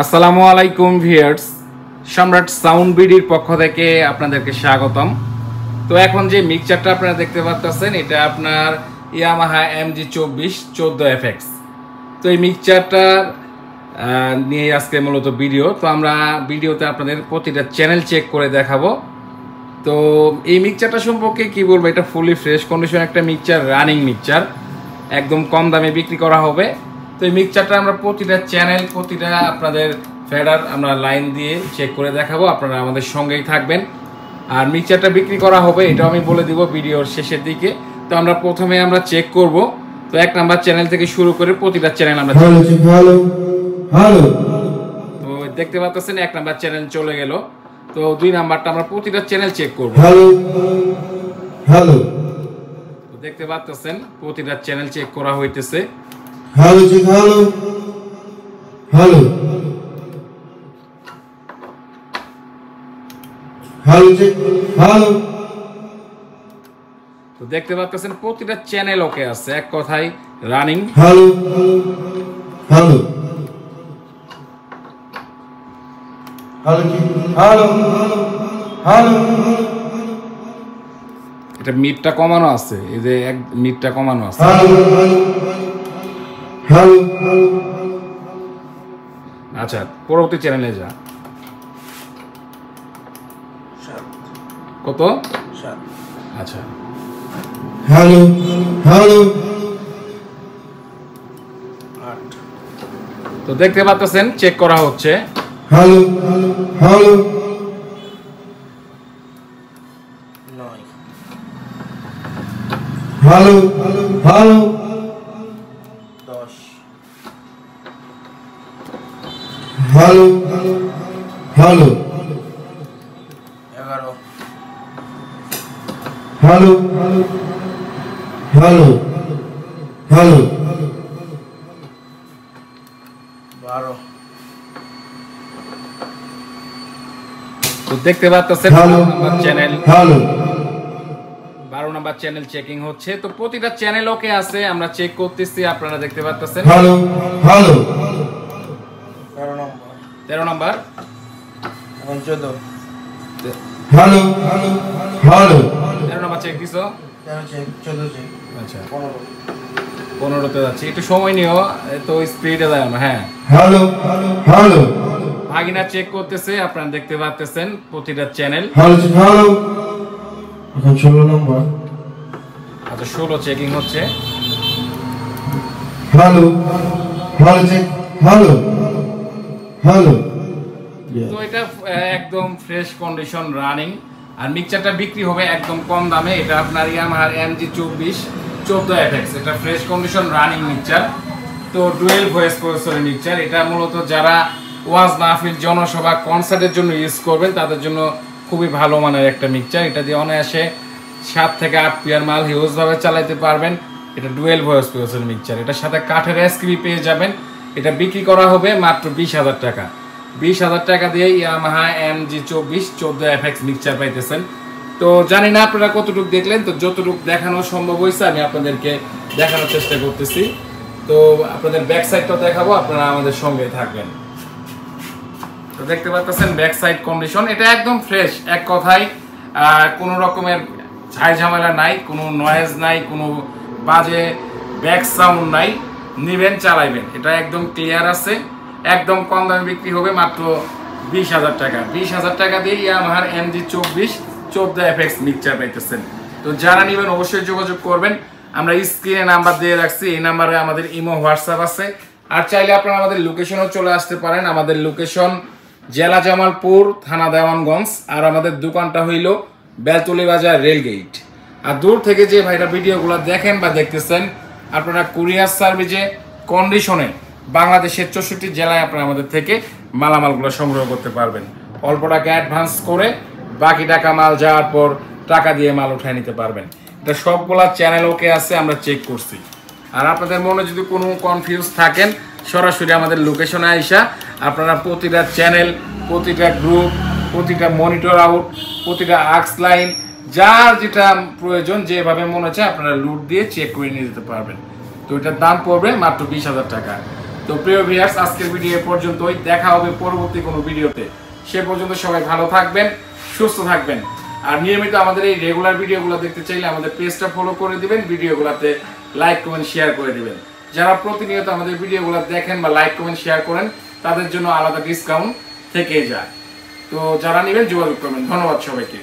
আসসালামু আলাইকুম ভিউয়ার্স, সম্রাট সাউন্ড বিডির পক্ষ থেকে আপনাদেরকে স্বাগতম। তো এখন যে মিক্সচারটা আপনারা দেখতে পাচ্ছেন এটা আপনার ইয়ামাহা MG24 14FX। তো এই মিক্সচারটা নিয়ে আজকে মূলত ভিডিও। তো আমরা ভিডিওতে আপনাদের প্রতিটা চ্যানেল চেক করে দেখাবো। তো এই মিক্সচারটা সম্পর্কে কি বলবো, এটা ফুলি ফ্রেশ কন্ডিশন একটা মিক্সচার, রানিং মিক্সচার, একদম কম দামে বিক্রি করা হবে। তো এই মিক্সচারটা আমরা প্রতিটা চ্যানেল, প্রতিটা আপনাদের ফেডার আমরা লাইন দিয়ে চেক করে দেখাবো, আপনারা আমাদের সঙ্গেই থাকবেন। আর মিক্সচারটা বিক্রি করা হবে এটাও আমি বলে দিব ভিডিওর শেষের দিকে। তো আমরা প্রথমে আমরা চেক করব। তো 1 নাম্বার চ্যানেল থেকে শুরু করে প্রতিটা চ্যানেল আমরা তো দেখতে পাচ্ছেন 1 নাম্বার চ্যানেল চলে গেল। তো 2 নাম্বারটা আমরা প্রতিটা চ্যানেল চেক করব। তো দেখতে পাচ্ছেন প্রতিটা চ্যানেল চেক করা হইতেছে। তো দেখতে পাচ্ছেন প্রতিটা চ্যানেল ওকে আছে, এক কথায় রানিং। এটা মিটটা কমানো আছে, এই যে এক মিটটা কমানো আছে। আচ্ছা, পরবর্তী চ্যানেলে যা। কত? আচ্ছা, তো দেখতে পাচ্ছেন চেক করা হচ্ছে। তো দেখতে পাচ্ছেন 12 নাম্বার চ্যানেল চেকিং হচ্ছে। তো প্রতিটা চ্যানেল ওকে আছে, আমরা চেক করতেছি, আপনারা দেখতে পাচ্ছেন। 13 নাম্বার, এখন 14। 13 নাম্বার চেক দিছো? আচ্ছা, 15তে যাচ্ছে, একটু সময় নিও, তো স্পিডে যায় না। হ্যাঁ, ভাগিনা চেক করতেছে, আপনারা দেখতে পাচ্ছেন প্রতিটা চ্যানেল। এখন 16 নম্বর। আচ্ছা, 16 চেকিং হচ্ছে। তো এটা একদম ফ্রেশ কন্ডিশন রানিং। আর মিক্সচারটা বিক্রি হবে একদম কম দামে। এটা আপনার ইয়ামাহার MG24 14FX, এটা ফ্রেশ কন্ডিশন রানিং মিক্সচার। তো ডুয়েল ভয়েস প্রসেসরের মিক্সচার। এটা মূলত যারা ওয়াজ মাহফিল, জনসভা, কনসার্টের জন্য ইউজ করবেন তাদের জন্য খুবই ভালো মানের একটা মিক্সচার। এটা দিয়ে অনায়াসে 7 থেকে 8 পেয়ার মাল হিউজভাবে চালাতে পারবেন। এটা ডুয়েল ভয়েস প্রসেসরের মিক্সচার। এটার সাথে কাঠের এসকিবি পেয়ে যাবেন। এটা বিক্রি করা হবে মাত্র 20,000 টাকা। 20,000 টাকা দিয়ে ইয়ামাহা MG24 14FX মিক্সচার পাইতেছেন। তো জানি না আপনারা কতটুকু দেখলেন, তো যতটুকু দেখানো সম্ভব হয়েছে আমি আপনাদেরকে দেখানোর চেষ্টা করতেছি। তো আপনাদের ব্যাক সাইডটাও দেখাবো, আপনারা আমাদের সঙ্গে থাকবেন। তো দেখতে পাচ্ছেন ব্যাক সাইড কন্ডিশন, এটা একদম ফ্রেশ, এক কথায় কোনো রকমের ঝাই ঝামেলা নাই, কোনো নয়েজ নাই, কোনো বাজে ব্যাক সাউন্ড নাই। নিবেন, চালাইবেন, এটা একদম ক্লিয়ার আছে। একদম কম দামে বিক্রি হবে মাত্র 20,000 টাকা। 20,000 টাকা দিয়ে ইয়ামাহার MG24 14FX মিক্সচার পাইতেছেন। তো যারা নেবেন অবশ্যই যোগাযোগ করবেন। আমরা স্ক্রিনে নাম্বার দিয়ে রাখছি, এই নাম্বারে আমাদের ইমো, হোয়াটসঅ্যাপ আছে। আর চাইলে আপনারা আমাদের লোকেশনও চলে আসতে পারেন। আমাদের লোকেশন জেলা জামালপুর, থানা দেওয়ানগঞ্জ। আর আমাদের দোকানটা হইল বেলতলি বাজার, রেলগেট। আর দূর থেকে যে ভাইরা ভিডিওগুলো দেখেন বা দেখতেছেন, আপনারা কুরিয়ার সার্ভিসে কন্ডিশনে বাংলাদেশের 64 জেলায় আপনারা আমাদের থেকে মালামালগুলো সংগ্রহ করতে পারবেন। অল্প টাকা অ্যাডভান্স করে বাকি টাকা মাল যাওয়ার পর টাকা দিয়ে মাল উঠায় নিতে পারবেন। এটা সবগুলা চ্যানেল ওকে আছে, আমরা চেক করছি। আর আপনাদের মনে যদি কোনো কনফিউজ থাকেন, সরাসরি আমাদের লোকেশনে আইসা আপনারা প্রতিটা চ্যানেল, প্রতিটা গ্রুপ, প্রতিটা মনিটর আউট, প্রতিটা আক্স লাইন, যার যেটা প্রয়োজন যেভাবে মনে হচ্ছে আপনারা লুট দিয়ে চেক করে নিয়ে যেতে পারবেন। তো এটার দাম পড়বে মাত্র 20,000 টাকা। তো প্রিয় ভিউয়ার্স, আজকের ভিডিও এ পর্যন্তই। দেখা হবে পরবর্তী কোনো ভিডিওতে। সে পর্যন্ত সবাই ভালো থাকবেন, সুস্থ থাকবেন। আর নিয়মিত আমাদের এই রেগুলার ভিডিওগুলো দেখতে চাইলে আমাদের পেজটা ফলো করে দিবেন, ভিডিওগুলোতে লাইক কমেন্ট শেয়ার করে দিবেন। যারা প্রতিনিয়ত আমাদের ভিডিওগুলো দেখেন বা লাইক কমেন্ট শেয়ার করেন তাদের জন্য আলাদা ডিসকাউন্ট থেকে যায়। তো যারা নেবেন যোগাযোগ করবেন। ধন্যবাদ সবাইকে।